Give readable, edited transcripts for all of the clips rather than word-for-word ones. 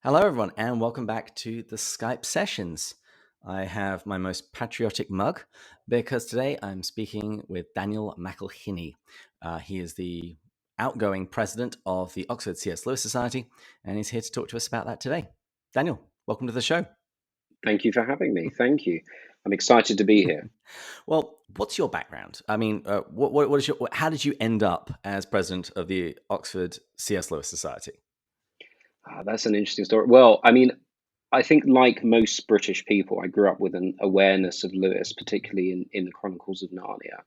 Hello, everyone, and welcome back to the Skype sessions. I have my most patriotic mug because today I'm speaking with Daniel McIlhiney. He is the outgoing president of the Oxford C.S. Society, and he's here to talk to us about that today. Daniel, welcome to the show. Thank you for having me. Thank you. I'm excited to be here. Well, what's your background? I mean, how did you end up as president of the Oxford C.S. Society? That's an interesting story. Well, I think like most British people, I grew up with an awareness of Lewis, particularly in the Chronicles of Narnia.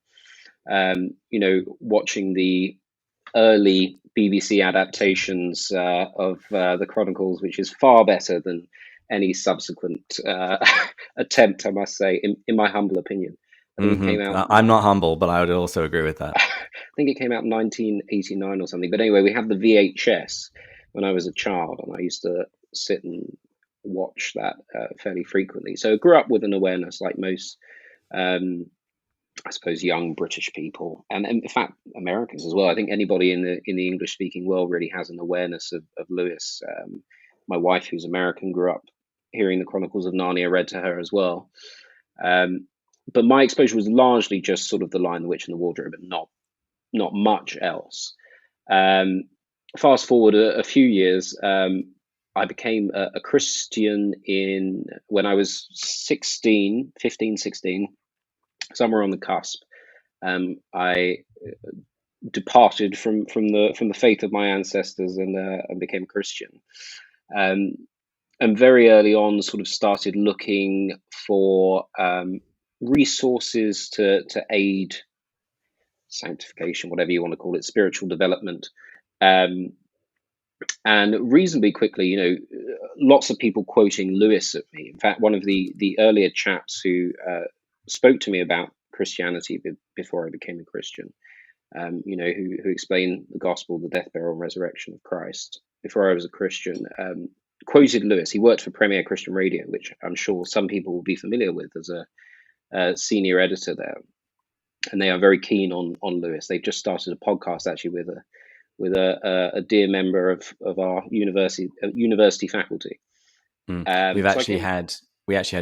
Watching the early BBC adaptations of the Chronicles, which is far better than any subsequent attempt, I must say, in my humble opinion. I think it came out. I'm not humble, but I would also agree with that. I think it came out in 1989 or something. But anyway, we had the VHS when I was a child, and I used to sit and watch that fairly frequently. So I grew up with an awareness, like most, I suppose, young British people, and in fact Americans as well. I think anybody in the English speaking world really has an awareness of Lewis. My wife, who's American, grew up hearing the Chronicles of Narnia read to her as well. But my exposure was largely just sort of The Lion, the Witch, and the Wardrobe, and not much else. Fast forward a few years, I became a Christian when I was 16, 15, 16, somewhere on the cusp. I departed from the faith of my ancestors and became a Christian. And very early on, sort of started looking for resources to aid sanctification, whatever you want to call it, spiritual development. And reasonably quickly, lots of people quoting Lewis at me. In fact, one of the earlier chaps who spoke to me about Christianity before I became a Christian, who explained the gospel, the death, burial, and resurrection of Christ before I was a Christian, quoted Lewis. He worked for Premier Christian Radio, which I'm sure some people will be familiar with as a senior editor there. And they are very keen on Lewis. They've just started a podcast actually with a dear member of our university faculty. We actually had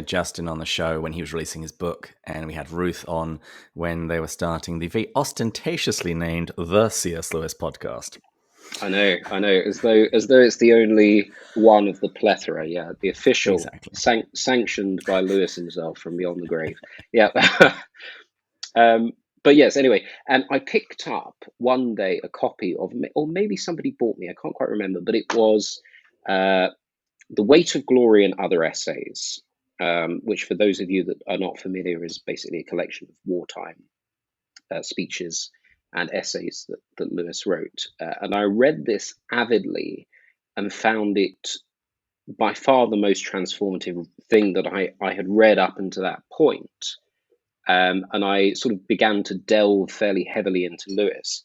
Justin on the show when he was releasing his book, and we had Ruth on when they were starting the very ostentatiously named The C.S. Lewis podcast. I know, as though it's the only one of the plethora. Yeah, the official, exactly. Sanctioned by Lewis himself from beyond the grave. Yeah. But yes, anyway, and I picked up one day a copy of, or maybe somebody bought me, I can't quite remember, but it was The Weight of Glory and Other Essays, which for those of you that are not familiar is basically a collection of wartime speeches and essays that Lewis wrote. And I read this avidly and found it by far the most transformative thing that I had read up until that point. And I sort of began to delve fairly heavily into Lewis.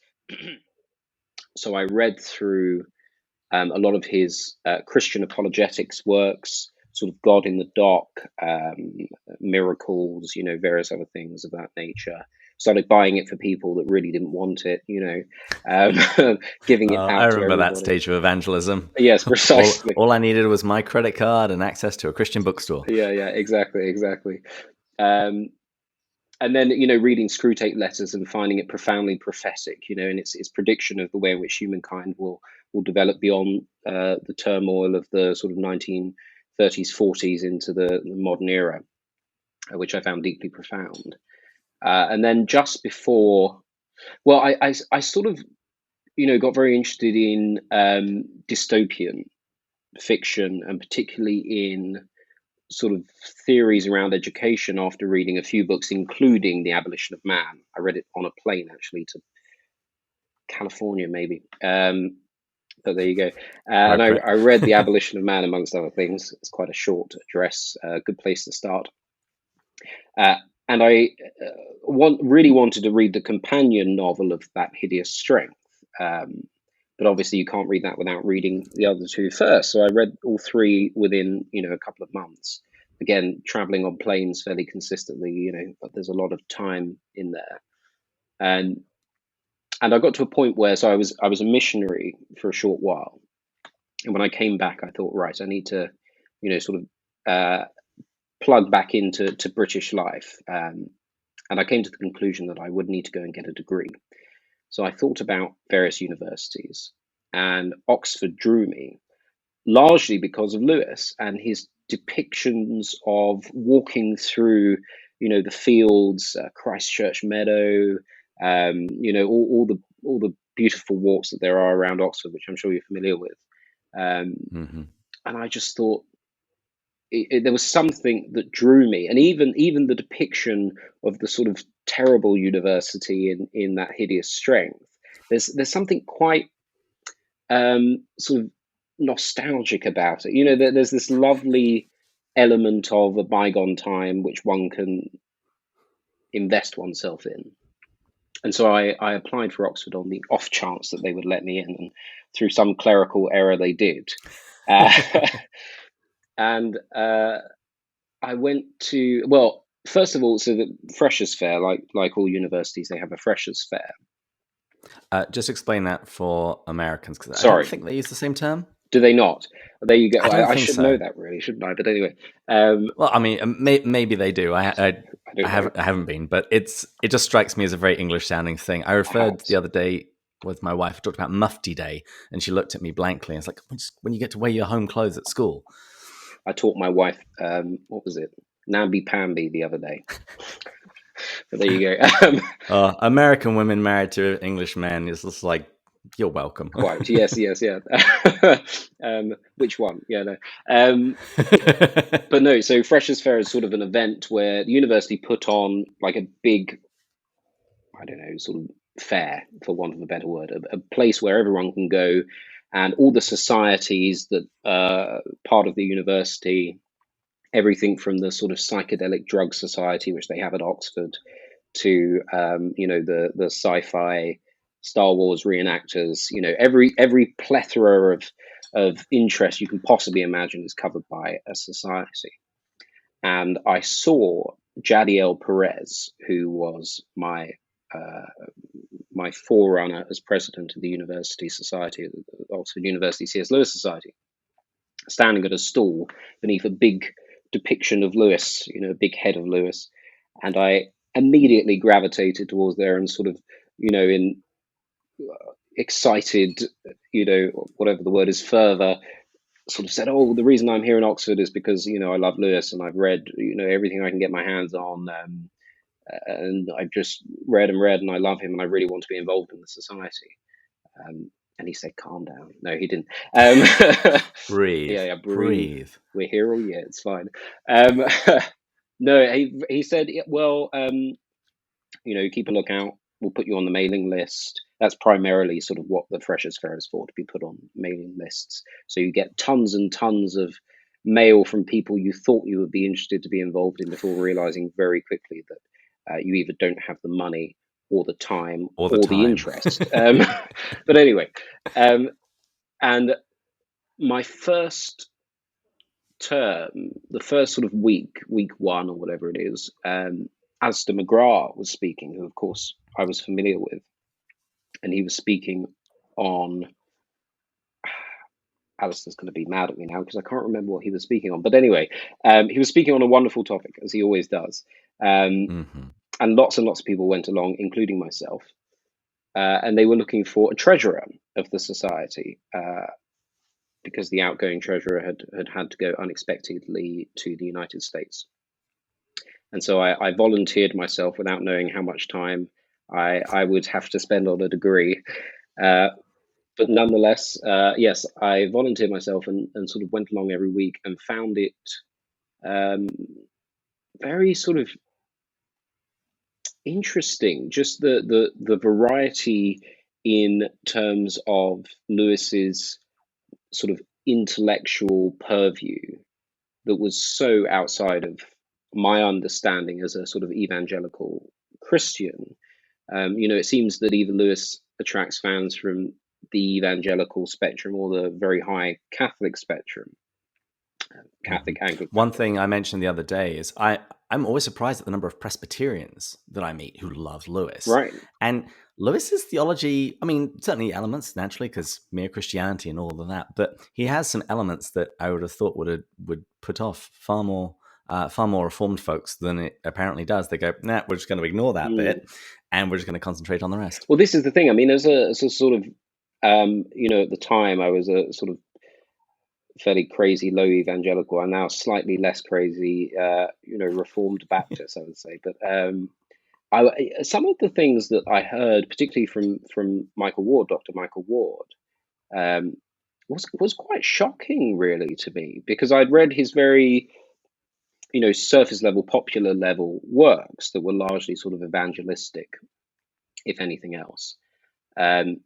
So I read through a lot of his Christian apologetics works, sort of God in the Dock, Miracles, various other things of that nature. Started buying it for people that really didn't want it, giving it out. I remember that stage of evangelism. Yes, precisely. All I needed was my credit card and access to a Christian bookstore. Yeah, exactly. And then, reading Screwtape Letters and finding it profoundly prophetic, and its prediction of the way in which humankind will develop beyond the turmoil of the sort of 1930s, 40s into the modern era, which I found deeply profound. And then just before, well, I sort of, got very interested in dystopian fiction, and particularly in sort of theories around education after reading a few books, including The Abolition of Man. I read it on a plane, actually, to California, maybe. But there you go. And I read The Abolition of Man, amongst other things. It's quite a short address, a good place to start. And I really wanted to read the companion novel of That Hideous Strength. But obviously you can't read that without reading the other two first. So I read all three within, a couple of months. Again, traveling on planes fairly consistently, but there's a lot of time in there. And I got to a point where, so I was a missionary for a short while. And when I came back, I thought, right, I need to, sort of plug back into British life. And I came to the conclusion that I would need to go and get a degree. So I thought about various universities, and Oxford drew me largely because of Lewis and his depictions of walking through, the fields, Christchurch Meadow, all the beautiful walks that there are around Oxford, which I'm sure you're familiar with. Mm-hmm. And I just thought there was something that drew me, and even the depiction of the sort of terrible university in that hideous strength. There's something quite sort of nostalgic about it. There's this lovely element of a bygone time which one can invest oneself in. And so I applied for Oxford on the off chance that they would let me in, and through some clerical error, they did. Uh, and I went to, well, first of all, so the Freshers' Fair, like all universities, they have a Freshers' Fair. Just explain that for Americans, because I don't Sorry, think they use the same term. do they not? There you go. I don't I think should know so. that, really, shouldn't I? But anyway, Well, I mean, maybe they do. I don't know. I haven't been, but it just strikes me as a very English sounding thing. I referred the Perhaps other day with my wife. I talked about Mufti Day, and she looked at me blankly. And it's like, when you get to wear your home clothes at school. I taught my wife, what was it, namby pamby the other day. But there you go. American women married to English men is just like, you're welcome. Quite, yes, yeah. Which one? Yeah, no. But no, so Freshers' Fair is sort of an event where the university put on like a big, I don't know, sort of fair, for want of a better word, a place where everyone can go, and all the societies that part of the university, everything from the sort of psychedelic drug society, which they have at Oxford, to the sci-fi Star Wars reenactors. Every plethora of interest you can possibly imagine is covered by a society. And I saw Jadiel Perez, who was my forerunner as president of the University Society, the Oxford University C.S. Lewis Society, standing at a stall beneath a big depiction of Lewis, a big head of Lewis. And I immediately gravitated towards there and sort of, in excited, whatever the word is, fervor, sort of said, oh, the reason I'm here in Oxford is because, I love Lewis and I've read, everything I can get my hands on. And I've just read and I love him and I really want to be involved in the society. And he said, calm down. No, he didn't. Breathe, Yeah, breathe. breathe. We're here all year. It's fine. No, he said, well, keep a lookout. We'll put you on the mailing list. That's primarily sort of what the Freshers' Fair is for, to be put on mailing lists. So you get tons and tons of mail from people you thought you would be interested to be involved in before realizing very quickly that you either don't have the money or the time All the or the time. interest. But anyway, and my first term, the first sort of week one or whatever it is, Alistair McGrath was speaking, who of course I was familiar with, and he was speaking on. Alistair's going to be mad at me now because I can't remember what he was speaking on. But anyway, he was speaking on a wonderful topic, as he always does. Mm-hmm. And lots of people went along, including myself. And they were looking for a treasurer of the society because the outgoing treasurer had to go unexpectedly to the United States. And so I volunteered myself without knowing how much time I would have to spend on a degree. But nonetheless, yes, I volunteered myself and sort of went along every week and found it very sort of interesting, just the variety in terms of Lewis's sort of intellectual purview that was so outside of my understanding as a sort of evangelical Christian. It seems that either Lewis attracts fans from the evangelical spectrum or the very high Catholic spectrum, Mm-hmm. Catholic, Anglican. One thing I mentioned the other day is I'm always surprised at the number of Presbyterians that I meet who love Lewis. Right. And Lewis's theology, I mean, certainly elements naturally because mere Christianity and all of that, but he has some elements that I would have thought would put off far more reformed folks than it apparently does. They go, nah, we're just going to ignore that Mm. bit and we're just going to concentrate on the rest. Well, this is the thing. I mean, as a sort of, at the time, I was a sort of fairly crazy low evangelical. I'm now slightly less crazy, Reformed Baptist, I would say. But some of the things that I heard, particularly from Michael Ward, Dr. Michael Ward, um, was quite shocking, really, to me, because I'd read his very, surface level, popular level works that were largely sort of evangelistic, if anything else. Um,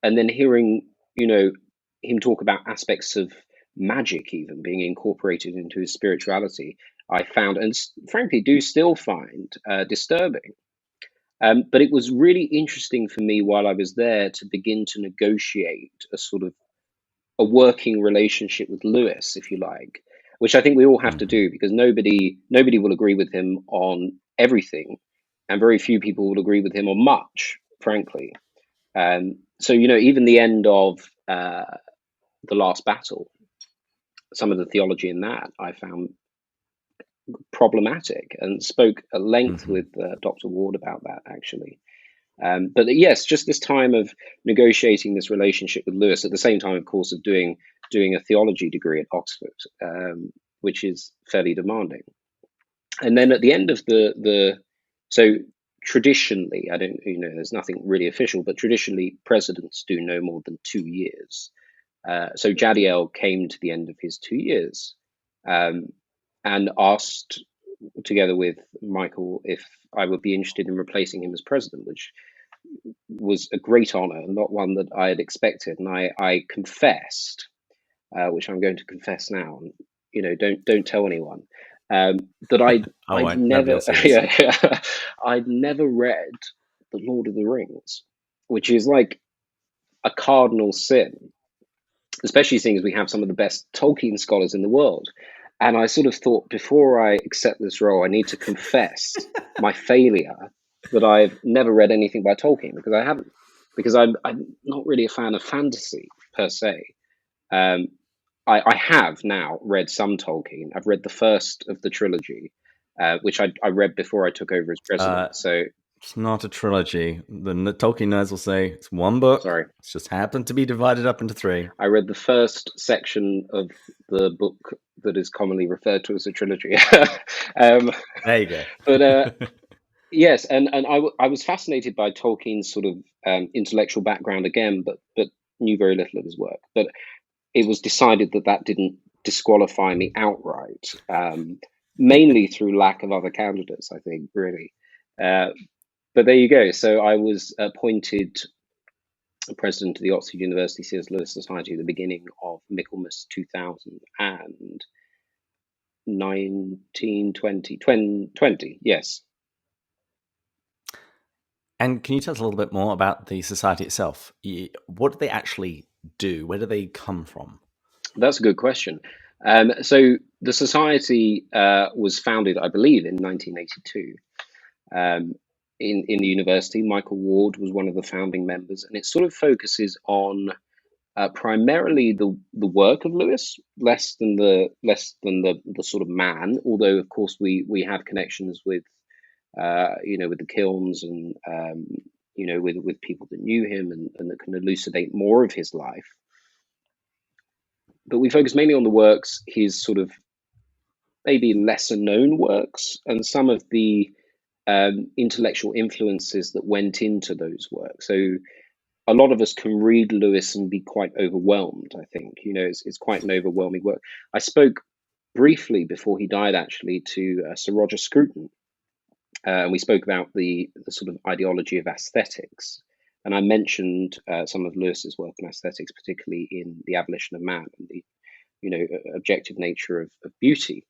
and then hearing, him talk about aspects of magic even being incorporated into his spirituality, I found, and frankly do still find, disturbing. But it was really interesting for me while I was there to begin to negotiate a sort of a working relationship with Lewis, if you like, which I think we all have to do because nobody will agree with him on everything, and very few people will agree with him on much, frankly. So even the end of the last battle, some of the theology in that I found problematic, and spoke at length with Dr. Ward about that actually. But yes, just this time of negotiating this relationship with Lewis at the same time, of course, of doing a theology degree at Oxford, which is fairly demanding. And then at the end of so traditionally, I don't, there's nothing really official, but traditionally presidents do no more than 2 years. So Jadiel came to the end of his 2 years, and asked, together with Michael, if I would be interested in replacing him as president, which was a great honor, not one that I had expected. And I confessed, which I'm going to confess now, and don't tell anyone, that I I'd won't. Nobody never will see this. yeah, I'd never read The Lord of the Rings, which is like a cardinal sin, especially seeing as we have some of the best Tolkien scholars in the world. And I sort of thought, before I accept this role, I need to confess my failure that I've never read anything by Tolkien, because I haven't, because I'm not really a fan of fantasy per se. Um, I have now read some Tolkien. I've read the first of the trilogy, which I read before I took over as Uh, president. So, it's not a trilogy. The Tolkien nerds will say it's one book. sorry. It's just happened to be divided up into three. I read the first section of the book that is commonly referred to as a trilogy. um, There you go. but yes, and I was fascinated by Tolkien's sort of intellectual background again, but knew very little of his work. But it was decided that that didn't disqualify me outright, mainly through lack of other candidates, I think, really. Uh, but there you go. So I was appointed president of the Oxford University C.S. Lewis Society at the beginning of Michaelmas 2019, 2020, yes. And can you tell us a little bit more about the society itself? What do they actually do? Where do they come from? That's a good question. So the society was founded, I believe, in 1982. In the university, Michael Ward was one of the founding members, and it sort of focuses on primarily the work of Lewis, less than the sort of man. Although, of course, we have connections with with the Kilns, and with people that knew him, and that can elucidate more of his life. But we focus mainly on the works, his sort of maybe lesser known works, and some of the intellectual influences that went into those works. So a lot of us can read Lewis and be quite overwhelmed, I think. It's quite an overwhelming work. I spoke briefly before he died, actually, to Sir Roger Scruton, and we spoke about the sort of ideology of aesthetics. And I mentioned some of Lewis's work in aesthetics, particularly in The Abolition of Man and the objective nature of beauty.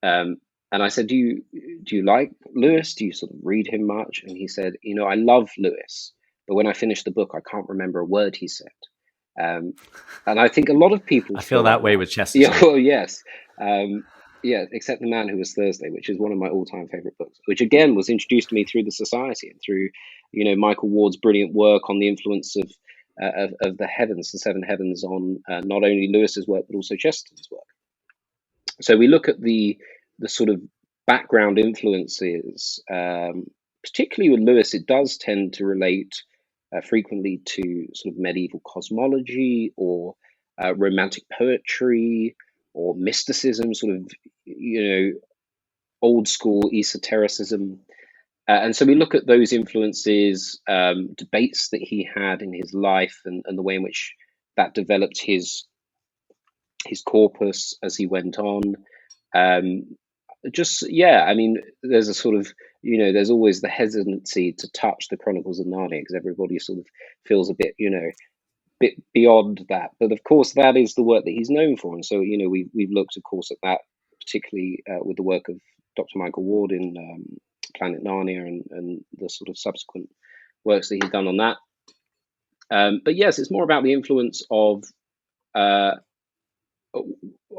And I said, do you like Lewis? Do you sort of read him much? And he said, I love Lewis, but when I finish the book, I can't remember a word he said. And I think a lot of people I feel feel that like way that. with Chesterton. Yeah, well, yes. Yeah, Except the Man Who Was Thursday, which is one of my all-time favorite books, which again was introduced to me through the Society and through, Michael Ward's brilliant work on the influence of the heavens, the seven heavens, on not only Lewis's work but also Chesterton's work. So we look at the sort of background influences, particularly with Lewis. It does tend to relate frequently to sort of medieval cosmology or romantic poetry or mysticism, sort of old school esotericism. And so we look at those influences, debates that he had in his life, and the way in which that developed his corpus as he went on. Um, yeah, I mean, there's a sort of, there's always the hesitancy to touch the Chronicles of Narnia because everybody sort of feels a bit beyond that. But of course, that is the work that he's known for, and so we've looked, of course, at that particularly with the work of Dr. Michael Ward in Planet Narnia, and the sort of subsequent works that he's done on that. But yes, it's more about the influence uh,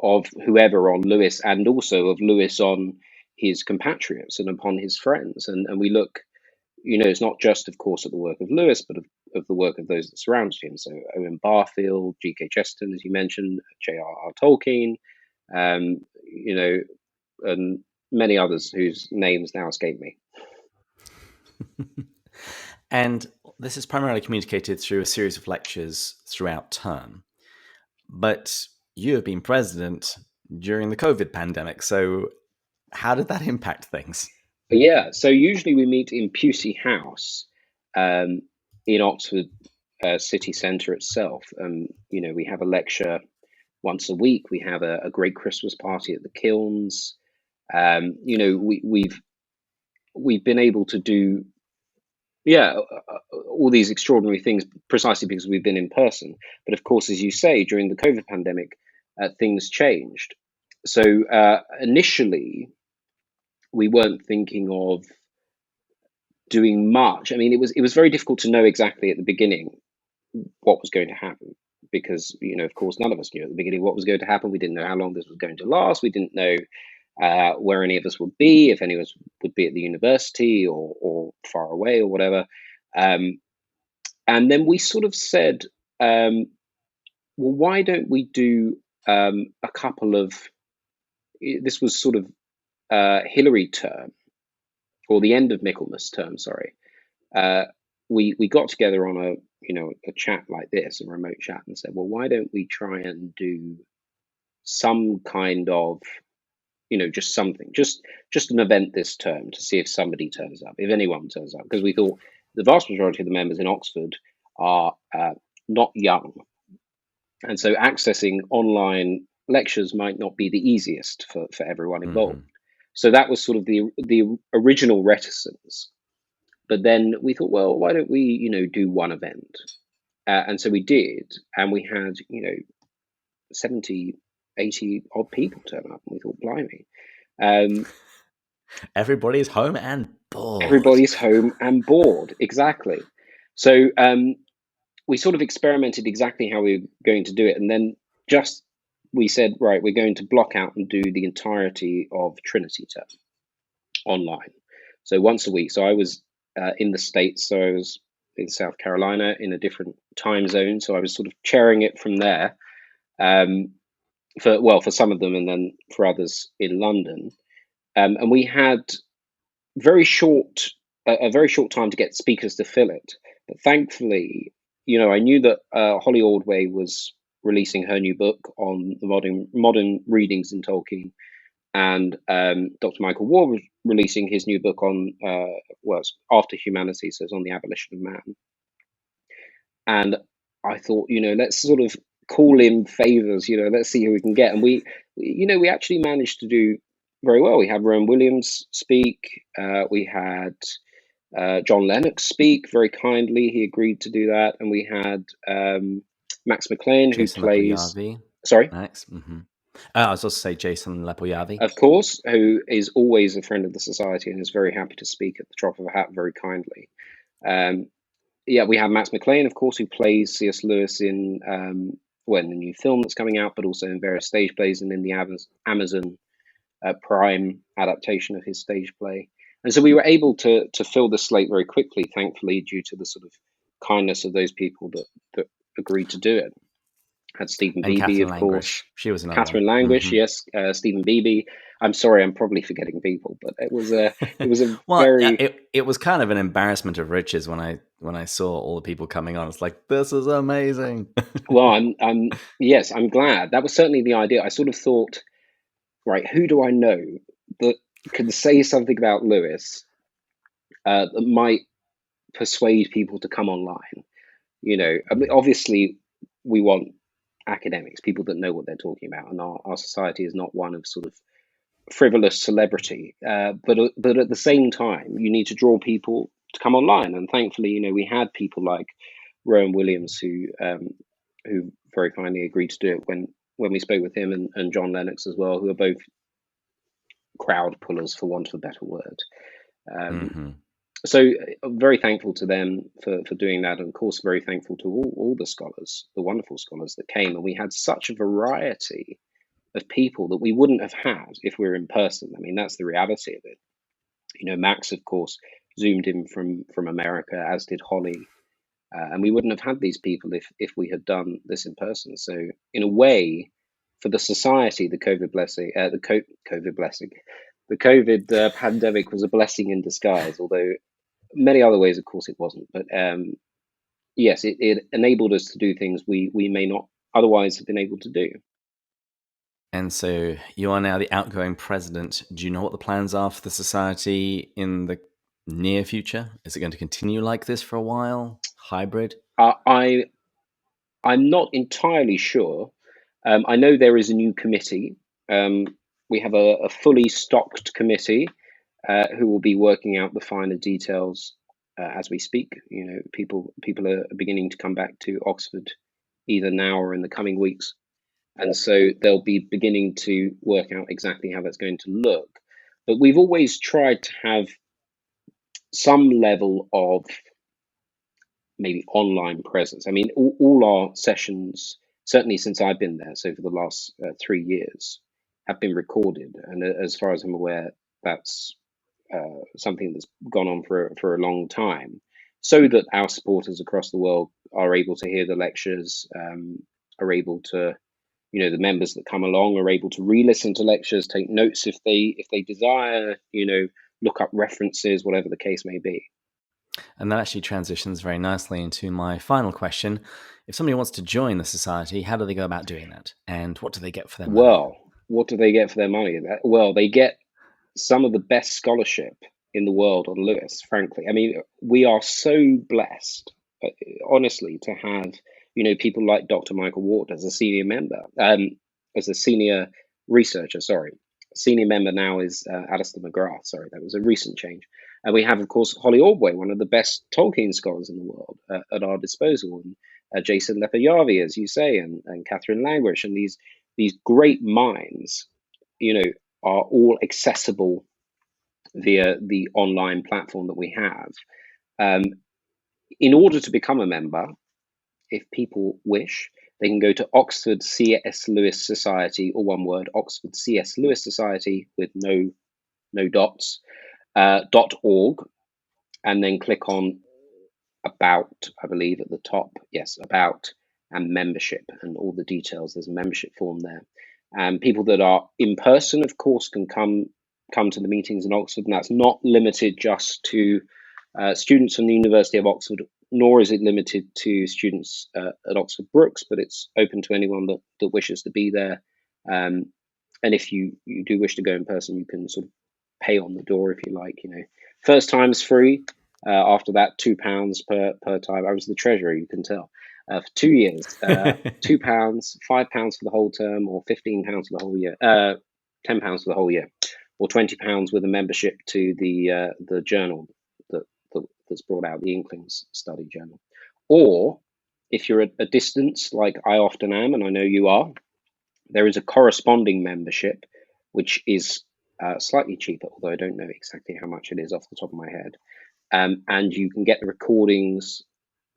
of whoever on Lewis, and also of Lewis on his compatriots and upon his friends. And we look, it's not just, of course, at the work of Lewis, but of the work of those that surrounded him. So Owen Barfield, G.K. Chesterton, as you mentioned, J.R.R. Tolkien, and many others whose names now escape me. And this is primarily communicated through a series of lectures throughout term. But you have been president during the COVID pandemic. So how did that impact things? Yeah, so usually we meet in Pusey House in Oxford city centre itself. We have a lecture once a week. We have a great Christmas party at the Kilns. We've been able to do all these extraordinary things precisely because we've been in person. But of course, as you say, during the COVID pandemic, things changed. So initially, we weren't thinking of doing much. I mean, it was very difficult to know exactly at the beginning what was going to happen because, of course, none of us knew at the beginning what was going to happen. We didn't know how long this was going to last. We didn't know where any of us would be, if any of us would be at the university or far away or whatever. And then we sort of said, well, why don't we do a couple of, this was sort of Hillary term, or the end of Michaelmas term, sorry. We got together on a chat like this, a remote chat, and said, well, why don't we try and do some kind of, just something, just an event this term to see if somebody turns up, if anyone turns up, because we thought the vast majority of the members in Oxford are not young, and so accessing online lectures might not be the easiest for everyone involved. Mm-hmm. So that was sort of the original reticence. But then we thought, well, why don't we, do one event? And so we did, and we had, 70, 80 odd people turn up, and we thought, blimey. Everybody's home and bored. Everybody's home and bored, exactly. So we sort of experimented exactly how we were going to do it, and then we said, right, we're going to block out and do the entirety of Trinity term online. So once a week. So I was in the States, so I was in South Carolina in a different time zone. So I was sort of chairing it from there, for some of them, and then for others in London. And we had a very short time to get speakers to fill it. But thankfully, I knew that Holly Ordway was releasing her new book on the modern readings in Tolkien, and Dr. Michael Ward was releasing his new book on After Humanity, so it's on the abolition of man. And I thought, let's sort of call in favors, let's see who we can get. And we actually managed to do very well. We had Rowan Williams speak. We had John Lennox speak very kindly. He agreed to do that. And we had Max McLean, Jason who plays... Lepoyavi. Sorry? Max? Mm-hmm. I was also say Jason Lepoyavi. Of course, who is always a friend of the Society and is very happy to speak at the drop of a hat very kindly. We have Max McLean, of course, who plays C.S. Lewis in the new film that's coming out, but also in various stage plays and in the Amazon prime adaptation of his stage play. And so we were able to fill the slate very quickly, thankfully, due to the sort of kindness of those people that agreed to do it. Had Stephen And Beebe, Catherine of course. Languish, she was another one. Catherine Languish, Hmm. yes. Stephen Beebe. I'm sorry, I'm probably forgetting people, but it was a Well, very it was kind of an embarrassment of riches when I saw all the people coming on. It's like, this is amazing. well. I'm yes, I'm glad. That was certainly the idea. I sort of thought, right, who do I know that can say something about Lewis that might persuade people to come online? I mean, obviously, we want academics, people that know what they're talking about, and our society is not one of sort of frivolous celebrity. But at the same time, you need to draw people to come online, and thankfully, we had people like Rowan Williams who very kindly agreed to do it when we spoke with him, and John Lennox as well, who are both crowd pullers, for want of a better word. Um, Hmm. so I'm very thankful to them for doing that, and of course very thankful to all the scholars, the wonderful scholars that came, and we had such a variety of people that we wouldn't have had if we were in person. I mean, that's the reality of it. Max, of course, zoomed in from America, as did Holly, and we wouldn't have had these people if we had done this in person. So, in a way, for the society, the COVID blessing, COVID blessing, the COVID pandemic was a blessing in disguise. Although many other ways, of course, it wasn't. But yes, it enabled us to do things we may not otherwise have been able to do. And so you are now the outgoing president. Do you know what the plans are for the society in the near future? Is it going to continue like this for a while? Hybrid? Uh, I I'm not entirely sure. I know there is a new committee. Um, we have a fully stocked committee who will be working out the finer details as we speak. People are beginning to come back to Oxford either now or in the coming weeks, and so they'll be beginning to work out exactly how that's going to look. But we've always tried to have some level of maybe online presence. I mean, all our sessions, certainly since I've been there, so for the last 3 years, have been recorded. And as far as I'm aware, that's something that's gone on for a long time, so that our supporters across the world are able to hear the lectures, are able to, the members that come along are able to re-listen to lectures, take notes if they desire, look up references, whatever the case may be. And that actually transitions very nicely into my final question. If somebody wants to join the society, how do they go about doing that? And what do they get for their money? Well, what do they get for their money? Well, they get some of the best scholarship in the world on Lewis, frankly. I mean, we are so blessed, uh, honestly, to have, people like Dr. Michael Ward as a senior member, as a senior researcher, sorry. Senior member now is Alistair McGrath, sorry, that was a recent change. And we have, of course, Holly Ordway, one of the best Tolkien scholars in the world, at our disposal, and Jason Lepayavi, as you say, and Catherine Languish, and these great minds, you know, are all accessible via the online platform that we have. Um, in order to become a member, if people wish, they can go to Oxford C.S. Lewis Society, or one word, Oxford C.S. Lewis Society with no dots, .org, and then click on about, I believe at the top, yes, about, and membership, and all the details. There's a membership form there. People that are in person, of course, can come to the meetings in Oxford, and that's not limited just to students from the University of Oxford, nor is it limited to students at Oxford Brookes, but it's open to anyone that wishes to be there. And if you do wish to go in person, you can sort of pay on the door if you like. First time's free. After that, £2 per time. I was the treasurer, you can tell. For 2 years, £2, £5 for the whole term, or £15 for the whole year. £10 for the whole year, or £20 with a membership to the journal that's brought out, the Inklings Study Journal. Or if you're at a distance, like I often am, and I know you are, there is a corresponding membership, which is slightly cheaper, although I don't know exactly how much it is off the top of my head. And you can get the recordings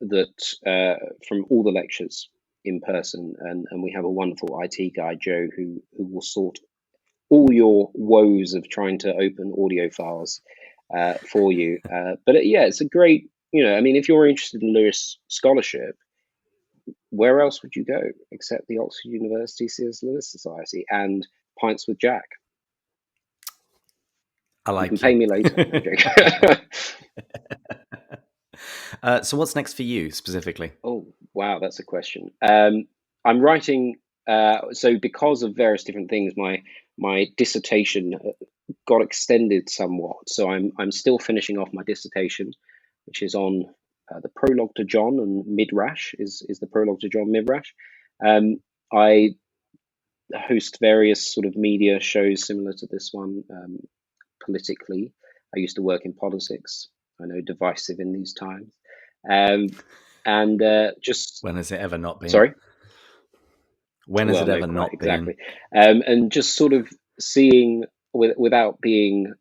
from all the lectures in person, and we have a wonderful IT guy, Joe, who will sort all your woes of trying to open audio files for you. But yeah, it's a great, I mean, if you're interested in Lewis scholarship, where else would you go except the Oxford University C.S. Lewis Society and Pints with Jack? I You can like pay you. me later. I'm joking. So what's next for you specifically? Oh, wow, that's a question. I'm writing. So because of various different things, my dissertation got extended somewhat. So I'm still finishing off my dissertation, which is on the prologue to John and Midrash is the prologue to John Midrash. I host various sort of media shows similar to this one. Politically, I used to work in politics. I know, divisive in these times. Um, and just When has it ever not been? Sorry. When has Well, it no, ever quite not been? exactly. And just sort of seeing without being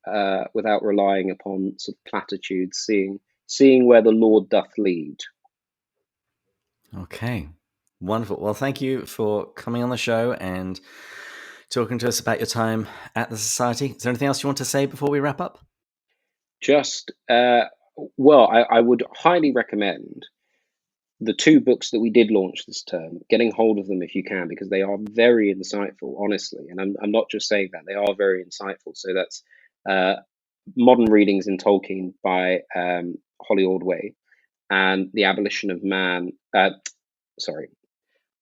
without relying upon sort of platitudes, seeing where the Lord doth lead. Okay. Wonderful. Well, thank you for coming on the show and talking to us about your time at the Society. Is there anything else you want to say before we wrap up? Just well, I would highly recommend the two books that we did launch this term, getting hold of them if you can, because they are very insightful, honestly. And I'm not just saying that, they are very insightful. So that's uh, Modern Readings in Tolkien by Holly Ordway and The Abolition of Man, sorry,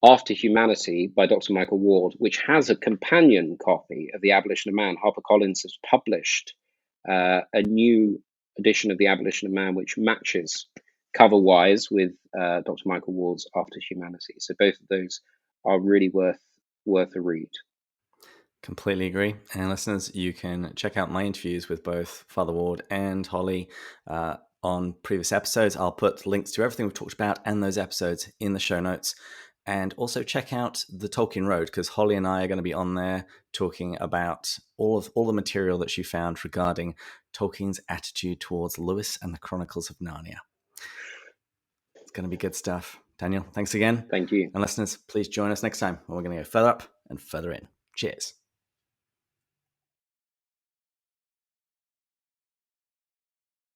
After Humanity by Dr. Michael Ward, which has a companion copy of The Abolition of Man. HarperCollins has published a new edition of The Abolition of Man, which matches cover wise with Dr. Michael Ward's After Humanity. So both of those are really worth a read. Completely agree. And listeners, you can check out my interviews with both Father Ward and Holly on previous episodes. I'll put links to everything we've talked about and those episodes in the show notes. And also check out the Tolkien Road, because Holly and I are going to be on there talking about all the material that she found regarding Tolkien's attitude towards Lewis and the Chronicles of Narnia. It's going to be good stuff. Daniel, thanks again. Thank you. And listeners, please join us next time when we're going to go further up and further in. Cheers.